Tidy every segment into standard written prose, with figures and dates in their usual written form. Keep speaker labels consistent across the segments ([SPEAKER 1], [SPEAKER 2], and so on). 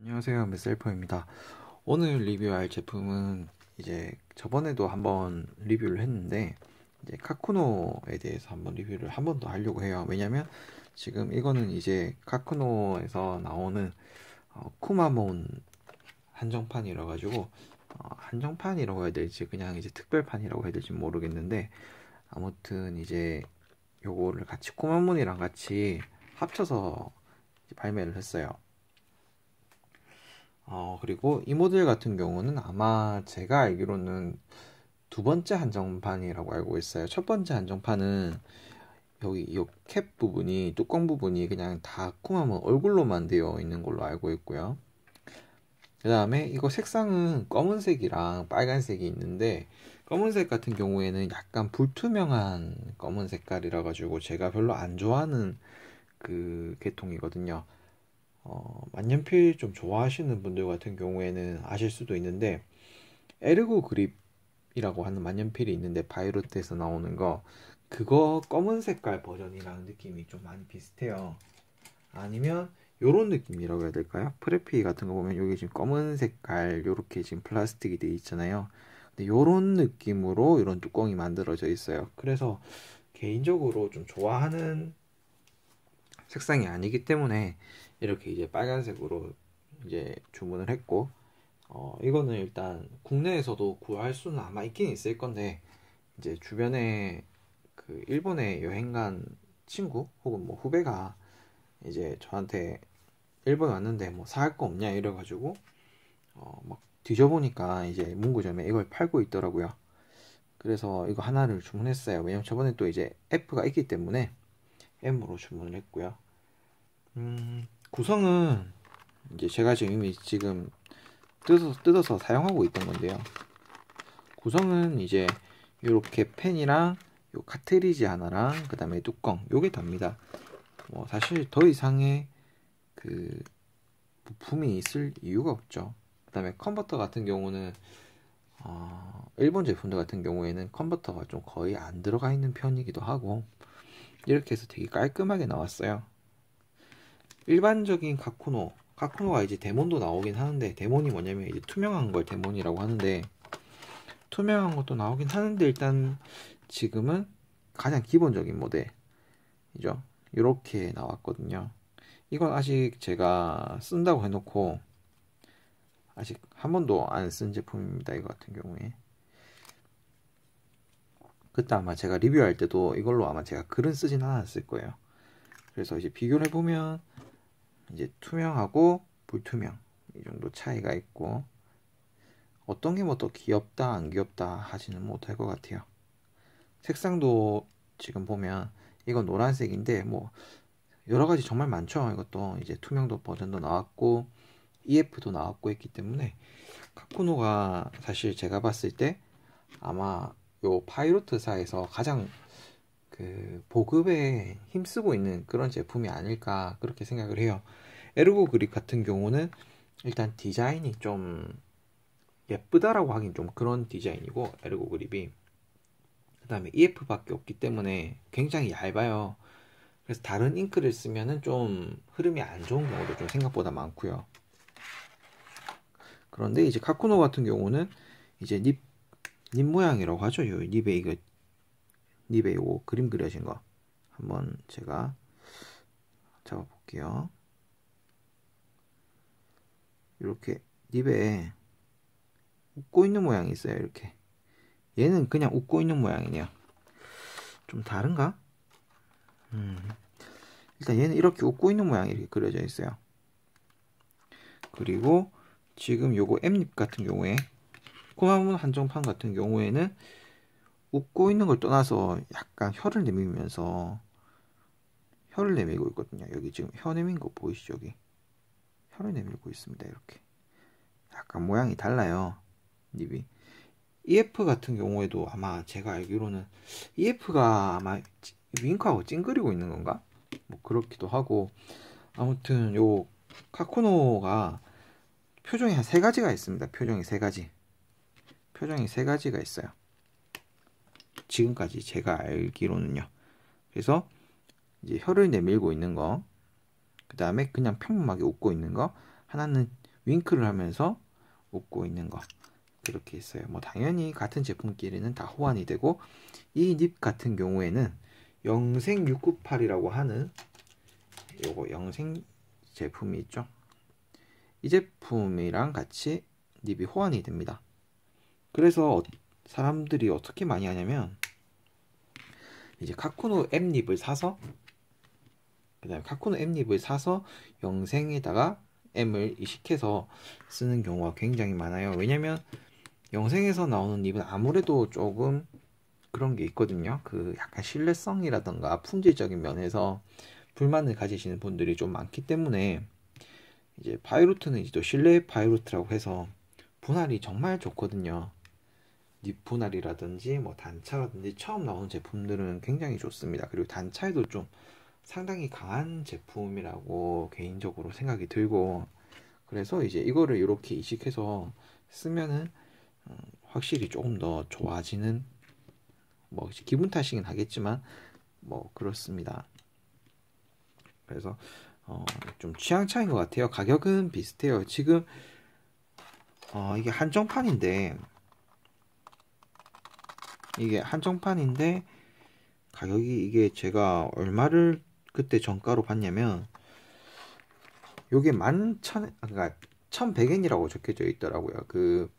[SPEAKER 1] 안녕하세요, 맷셀퍼입니다. 오늘 리뷰할 제품은 이제 저번에도 한번 리뷰를 했는데 이제 카쿠노에 대해서 한번 리뷰를 한 번 더 하려고 해요. 왜냐면 지금 이거는 이제 카쿠노에서 나오는 쿠마몬 한정판이라 가지고 한정판이라고 해야 될지 그냥 이제 특별판이라고 해야 될지 모르겠는데, 아무튼 이제 요거를 같이 쿠마몬이랑 같이 합쳐서 발매를 했어요. 그리고 이 모델 같은 경우는 아마 제가 알기로는 두 번째 한정판이라고 알고 있어요. 첫 번째 한정판은 여기 이 캡 부분이, 뚜껑 부분이 그냥 다 코마몬 얼굴로만 되어 있는 걸로 알고 있고요. 그 다음에 이거 색상은 검은색이랑 빨간색이 있는데, 검은색 같은 경우에는 약간 불투명한 검은 색깔이라 가지고 제가 별로 안 좋아하는 그 계통이거든요. 만년필 좀 좋아하시는 분들 같은 경우에는 아실 수도 있는데, 에르고 그립이라고 하는 만년필이 있는데 바이로트에서 나오는 거, 그거 검은 색깔 버전이랑 느낌이 좀 많이 비슷해요. 아니면 요런 느낌이라고 해야 될까요? 프레피 같은 거 보면 여기 지금 검은 색깔 요렇게 지금 플라스틱이 돼 있잖아요. 근데 요런 느낌으로 이런 뚜껑이 만들어져 있어요. 그래서 개인적으로 좀 좋아하는 색상이 아니기 때문에 이렇게 이제 빨간색으로 이제 주문을 했고, 이거는 일단 국내에서도 구할 수는 아마 있긴 있을 건데, 이제 주변에 그 일본에 여행 간 친구 혹은 뭐 후배가 이제 저한테 일본 왔는데 뭐 사 할 거 없냐 이래가지고 막 뒤져보니까 이제 문구점에 이걸 팔고 있더라고요. 그래서 이거 하나를 주문했어요. 왜냐면 저번에 또 이제 F가 있기 때문에 M으로 주문을 했고요. 구성은 이제 제가 지금 이미 지금 뜯어서 사용하고 있던 건데요. 구성은 이제 이렇게 펜이랑 요 카트리지 하나랑 그 다음에 뚜껑 요게 답니다. 뭐 사실 더 이상의 그 부품이 있을 이유가 없죠. 그 다음에 컨버터 같은 경우는 일본 제품들 같은 경우에는 컨버터가 좀 거의 안 들어가 있는 편이기도 하고, 이렇게 해서 되게 깔끔하게 나왔어요. 일반적인 카쿠노가 이제 데몬도 나오긴 하는데, 데몬이 뭐냐면 이제 투명한 걸 데몬이라고 하는데, 투명한 것도 나오긴 하는데 일단 지금은 가장 기본적인 모델이죠. 이렇게 나왔거든요. 이건 아직 제가 쓴다고 해놓고 아직 한 번도 안 쓴 제품입니다. 이거 같은 경우에 그때 아마 제가 리뷰할 때도 이걸로 아마 제가 글은 쓰진 않았을 거예요. 그래서 이제 비교를 해보면 이제 투명하고 불투명 이 정도 차이가 있고, 어떤 게 뭐 더 귀엽다 안 귀엽다 하지는 못할 것 같아요. 색상도 지금 보면 이건 노란색인데 뭐 여러 가지 정말 많죠. 이것도 이제 투명도 버전도 나왔고 EF도 나왔고 했기 때문에 카쿠노가 사실 제가 봤을 때 아마 요 파이로트사에서 가장 그 보급에 힘쓰고 있는 그런 제품이 아닐까 그렇게 생각을 해요. 에르고 그립 같은 경우는 일단 디자인이 좀 예쁘다라고 하긴 좀 그런 디자인이고, 에르고 그립이 그 다음에 EF밖에 없기 때문에 굉장히 얇아요. 그래서 다른 잉크를 쓰면은 좀 흐름이 안 좋은 경우도 좀 생각보다 많고요. 그런데 이제 카쿠노 같은 경우는 이제 닙 모양이라고 하죠. 요 닙에 요 그림 그려진 거 한번 제가 잡아볼게요. 이렇게 닙에 웃고 있는 모양이 있어요. 이렇게 얘는 그냥 웃고 있는 모양이네요. 좀 다른가? 일단 얘는 이렇게 웃고 있는 모양이 이렇게 그려져 있어요. 그리고 지금 요거 M립 같은 경우에, 코마문 한정판 같은 경우에는 웃고 있는 걸 떠나서 약간 혀를 내밀면서 혀를 내밀고 있거든요. 여기 지금 혀 내민 거 보이시죠? 여기 혀를 내밀고 있습니다. 이렇게 약간 모양이 달라요. 립이. EF 같은 경우에도 아마 제가 알기로는 EF가 아마 윙크하고 찡그리고 있는 건가? 뭐 그렇기도 하고, 아무튼 요 카쿠노가 표정이 한 세 가지가 있습니다. 표정이 세 가지가 있어요. 지금까지 제가 알기로는요. 그래서 이제 혀를 내밀고 있는 거, 그 다음에 그냥 평범하게 웃고 있는 거, 하나는 윙크를 하면서 웃고 있는 거 그렇게 있어요. 뭐 당연히 같은 제품끼리는 다 호환이 되고, 이 닙 같은 경우에는 영생 698이라고 하는 요거 영생 제품이 있죠. 이 제품이랑 같이 닙이 호환이 됩니다. 그래서 사람들이 어떻게 많이 하냐면, 이제 카쿠노 앱 닙을 사서, 그 다음에 카쿠노 앱 닙을 사서 영생에다가 M을 이식해서 쓰는 경우가 굉장히 많아요. 왜냐면 영생에서 나오는 닙은 아무래도 조금 그런 게 있거든요. 그 약간 신뢰성이라던가 품질적인 면에서 불만을 가지시는 분들이 좀 많기 때문에, 이제 바이루트는 이제 또 실내 바이루트라고 해서 분할이 정말 좋거든요. 닙 분할이라든지 뭐 단차라든지 처음 나오는 제품들은 굉장히 좋습니다. 그리고 단차에도 좀 상당히 강한 제품이라고 개인적으로 생각이 들고, 그래서 이제 이거를 이렇게 이식해서 쓰면은 확실히 조금 더 좋아지는, 뭐 기분 탓이긴 하겠지만 뭐 그렇습니다. 그래서 좀 취향 차이인 것 같아요. 가격은 비슷해요. 지금 이게 한정판인데 가격이, 이게 제가 얼마를 그때 정가로 봤냐면, 요게 11,100엔이라고 적혀져 있더라고요. 그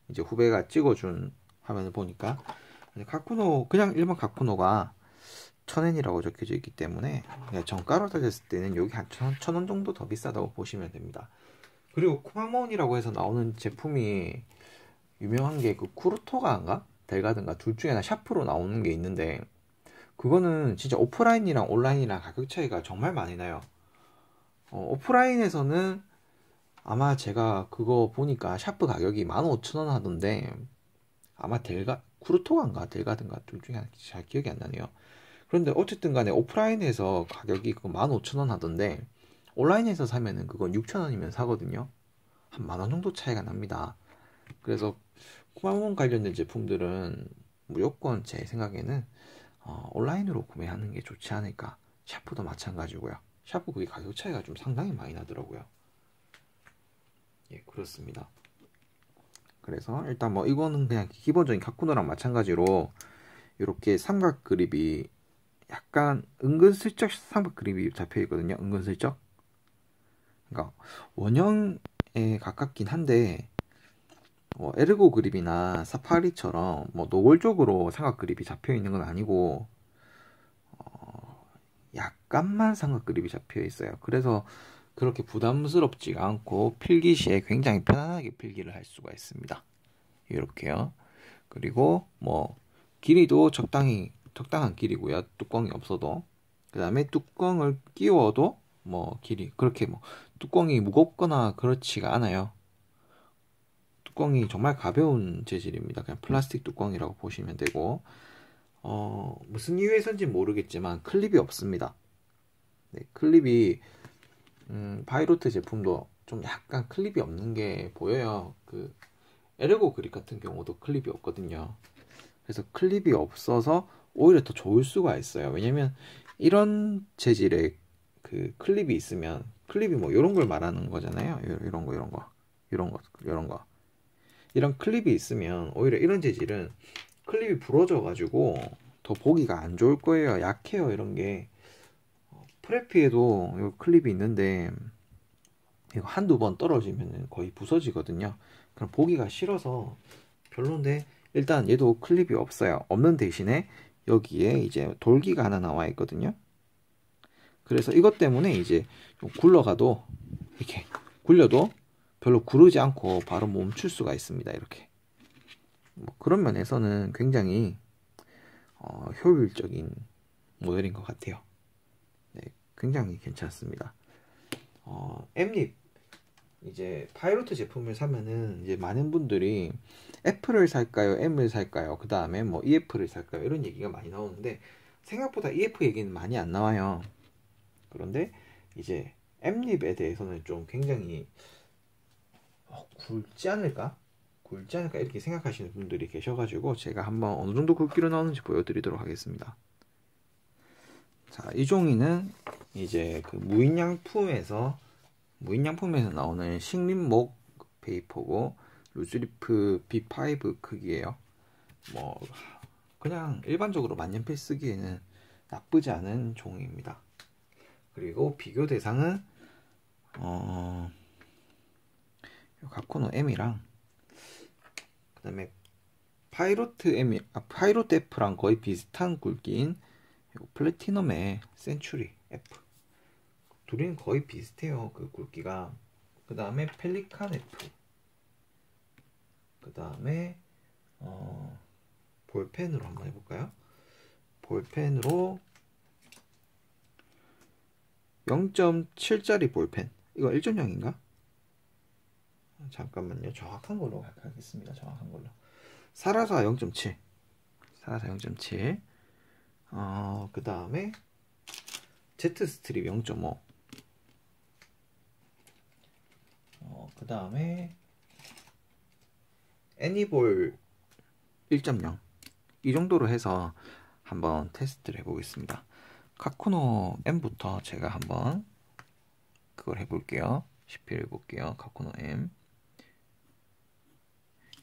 [SPEAKER 1] 이제 후배가 찍어준 화면을 보니까 카쿠노, 그냥 일반 카쿠노가 1000엔이라고 적혀져 있기 때문에 그냥 정가로 따졌을 때는 여기 한 1000원 정도 더 비싸다고 보시면 됩니다. 그리고 쿠마몬이라고 해서 나오는 제품이 유명한 게 그 쿠르토가인가 델가든가 둘 중에 하나 샤프로 나오는 게 있는데, 그거는 진짜 오프라인이랑 온라인이랑 가격 차이가 정말 많이 나요. 오프라인에서는 아마 제가 그거 보니까 샤프 가격이 15,000원 하던데, 아마 쿠르토가인가 델가든가 둘 중에 하나, 잘 기억이 안 나네요. 그런데 어쨌든 간에 오프라인에서 가격이 그거 15,000원 하던데, 온라인에서 사면은 그건 6,000원이면 사거든요. 한 만원 정도 차이가 납니다. 그래서 쿠마몬 관련된 제품들은 무조건 제 생각에는 온라인으로 구매하는 게 좋지 않을까. 샤프도 마찬가지고요. 샤프 그게 가격 차이가 좀 상당히 많이 나더라고요. 예, 그렇습니다. 그래서 일단 뭐 이거는 그냥 기본적인 카쿠노랑 마찬가지로 이렇게 삼각 그립이 약간 은근슬쩍 삼각 그립이 잡혀 있거든요. 은근슬쩍. 그러니까 원형에 가깝긴 한데, 에르고 그립이나 사파리처럼 뭐 노골적으로 삼각 그립이 잡혀 있는 건 아니고, 약간만 삼각 그립이 잡혀 있어요. 그래서 그렇게 부담스럽지가 않고 필기 시에 굉장히 편안하게 필기를 할 수가 있습니다. 이렇게요. 그리고 뭐 길이도 적당한 길이고요. 뚜껑이 없어도. 그 다음에 뚜껑을 끼워도 뭐 길이 그렇게 뭐 뚜껑이 무겁거나 그렇지가 않아요. 뚜껑이 정말 가벼운 재질입니다. 그냥 플라스틱 뚜껑이라고 보시면 되고, 무슨 이유에서인지 모르겠지만 클립이 없습니다. 네, 클립이 바이로트 제품도 좀 약간 클립이 없는 게 보여요. 그 에르고 그립 같은 경우도 클립이 없거든요. 그래서 클립이 없어서 오히려 더 좋을 수가 있어요. 왜냐면 이런 재질의 그 클립이 있으면, 클립이 뭐 이런 걸 말하는 거잖아요. 이런 클립이 있으면 오히려 이런 재질은 클립이 부러져 가지고 더 보기가 안 좋을 거예요. 약해요, 이런 게. 프레피에도 이 클립이 있는데 이거 한두 번 떨어지면 거의 부서지거든요. 그럼 보기가 싫어서 별론데, 일단 얘도 클립이 없어요. 없는 대신에 여기에 이제 돌기가 하나 나와 있거든요. 그래서 이것 때문에 이제 좀 굴러가도, 이렇게 굴려도 별로 구르지 않고 바로 멈출 수가 있습니다. 이렇게. 뭐 그런 면에서는 굉장히 효율적인 모델인 것 같아요. 네, 굉장히 괜찮습니다. 앱립, 이제 파이로트 제품을 사면은 이제 많은 분들이 애플을 살까요, M을 살까요, 그 다음에 뭐 EF를 살까요, 이런 얘기가 많이 나오는데, 생각보다 EF 얘기는 많이 안 나와요. 그런데 이제 앱립에 대해서는 좀 굉장히 굵지 않을까 이렇게 생각하시는 분들이 계셔가지고, 제가 한번 어느 정도 굵기로 나오는지 보여드리도록 하겠습니다. 자, 이 종이는 이제 그 무인양품에서 무인양품에서 나오는 식림목 페이퍼고 루즈리프 B5 크기예요. 뭐 그냥 일반적으로 만년필 쓰기에는 나쁘지 않은 종이입니다. 그리고 비교 대상은 가코노 M이랑 그 다음에 파이로트 F랑 거의 비슷한 굵기인 플래티넘의 센츄리 F. 둘이는 거의 비슷해요. 그 굵기가. 그 다음에 펠리칸 F. 그 다음에 볼펜으로 한번 해볼까요? 볼펜으로 0.7짜리 볼펜. 이거 1.0인가? 잠깐만요. 정확한 걸로 하겠습니다. 정확한 걸로. 사라사 0.7. 사라사 0.7. 그 다음에 Z 스트립 0.5. 그 다음에 애니볼 1.0. 이 정도로 해서 한번 테스트를 해보겠습니다. 카코노 M부터 제가 한번 그걸 해볼게요. CP를 해볼게요. 카코노 M.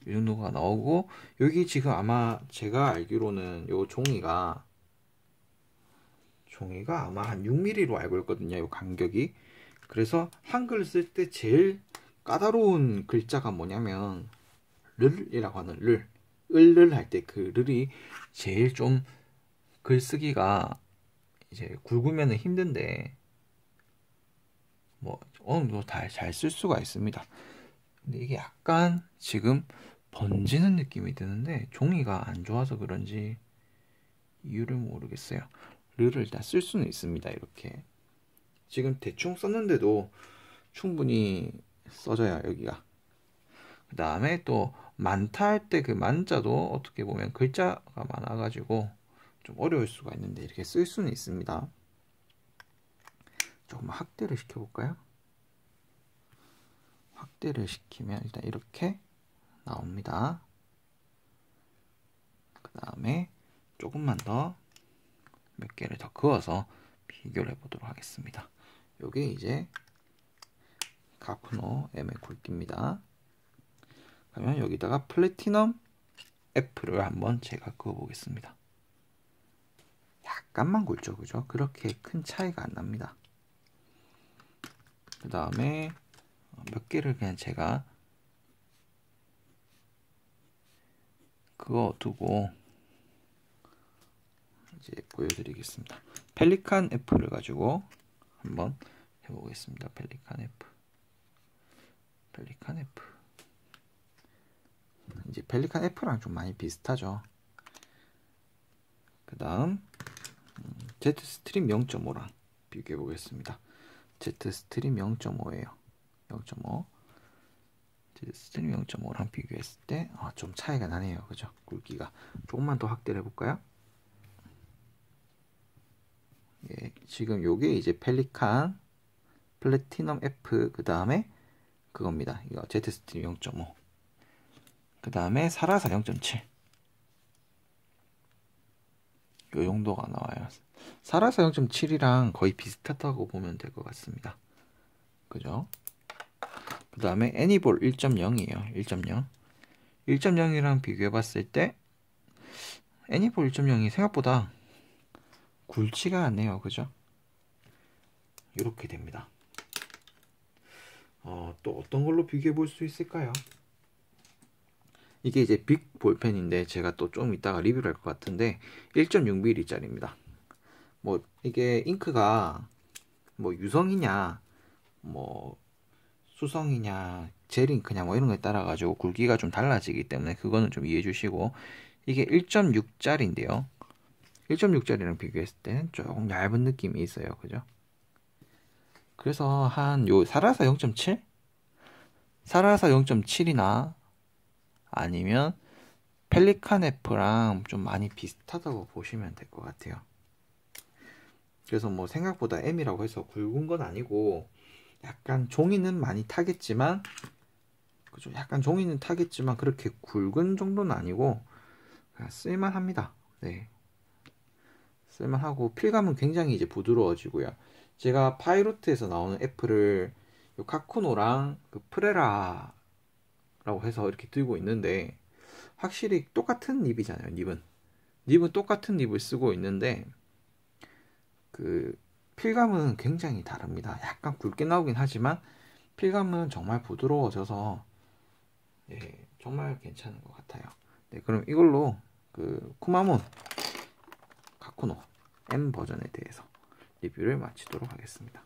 [SPEAKER 1] 이 정도가 나오고, 여기 지금 아마 제가 알기로는 요 종이가 아마 한 6mm로 알고 있거든요. 요 간격이. 그래서 한글 쓸 때 제일 까다로운 글자가 뭐냐면 르이라고 하는 을을 할 때 그 르이 제일 좀 글쓰기가 이제 굵으면 힘든데 뭐 어느 정도 잘 쓸 수가 있습니다. 근데 이게 약간 지금 번지는 느낌이 드는데 종이가 안 좋아서 그런지 이유를 모르겠어요. 르를 일단 쓸 수는 있습니다. 이렇게 지금 대충 썼는데도 충분히 써져요. 여기가. 그 다음에 또 많다 할 때 그 만자도 어떻게 보면 글자가 많아가지고 좀 어려울 수가 있는데 이렇게 쓸 수는 있습니다. 조금 확대를 시켜볼까요? 확대를 시키면 일단 이렇게 나옵니다. 그 다음에 조금만 더 몇 개를 더 그어서 비교를 해보도록 하겠습니다. 요게 이제 가쿠노 M의 굵기입니다. 그러면 여기다가 플래티넘 F를 한번 제가 그어보겠습니다. 약간만 굵죠, 그죠? 그렇게 큰 차이가 안 납니다. 그 다음에 몇 개를 그냥 제가 그어두고 이제 보여드리겠습니다. 펠리칸 F를 가지고 한번 해보겠습니다. 펠리칸 F. 펠리칸 F. 이제 펠리칸 F랑 좀 많이 비슷하죠. 그 다음 Z 스트림 0.5랑 비교해 보겠습니다. Z 스트림 0.5예요. 0.5. Z 스트림 0.5랑 비교했을 때 좀 차이가 나네요. 그죠? 굵기가. 조금만 더 확대를 해볼까요? 예, 지금 요게 이제 펠리칸 플래티넘 F 그 다음에 그겁니다. 이거 Z 스트림 0.5. 그 다음에 사라사 0.7. 요 정도가 나와요. 사라사 0.7이랑 거의 비슷하다고 보면 될 것 같습니다. 그죠? 그 다음에 애니볼 1.0이에요. 1.0. 1.0이랑 비교해 봤을 때 애니볼 1.0이 생각보다 굵지가 않네요. 그죠? 이렇게 됩니다. 또 어떤 걸로 비교해 볼 수 있을까요? 이게 이제 빅 볼펜인데 제가 또 좀 이따가 리뷰를 할 것 같은데 1.6mm 짜리입니다. 뭐 이게 잉크가 뭐 유성이냐 뭐 수성이냐 젤잉크냐 뭐 이런 거에 따라 가지고 굵기가 좀 달라지기 때문에 그거는 좀 이해해 주시고, 이게 1.6짜리인데요 1.6짜리랑 비교했을 때는 조금 얇은 느낌이 있어요. 그죠? 그래서 한 요 사라사 0.7? 사라사 0.7이나 아니면 펠리칸 F랑 좀 많이 비슷하다고 보시면 될 것 같아요. 그래서 뭐 생각보다 M이라고 해서 굵은 건 아니고 약간 종이는 많이 타겠지만, 그죠? 약간 종이는 타겠지만 그렇게 굵은 정도는 아니고 그냥 쓸만합니다. 네, 쓸만하고 필감은 굉장히 이제 부드러워지고요. 제가 파이로트에서 나오는 F를 요 카쿠노랑 그 프레라라고 해서 이렇게 들고 있는데 확실히 똑같은 닙이잖아요. 닙은 똑같은 닙을 쓰고 있는데 그 필감은 굉장히 다릅니다. 약간 굵게 나오긴 하지만 필감은 정말 부드러워져서 예, 정말 괜찮은 것 같아요. 네, 그럼 이걸로 그 쿠마몬 카쿠노 M 버전에 대해서 리뷰를 마치도록 하겠습니다.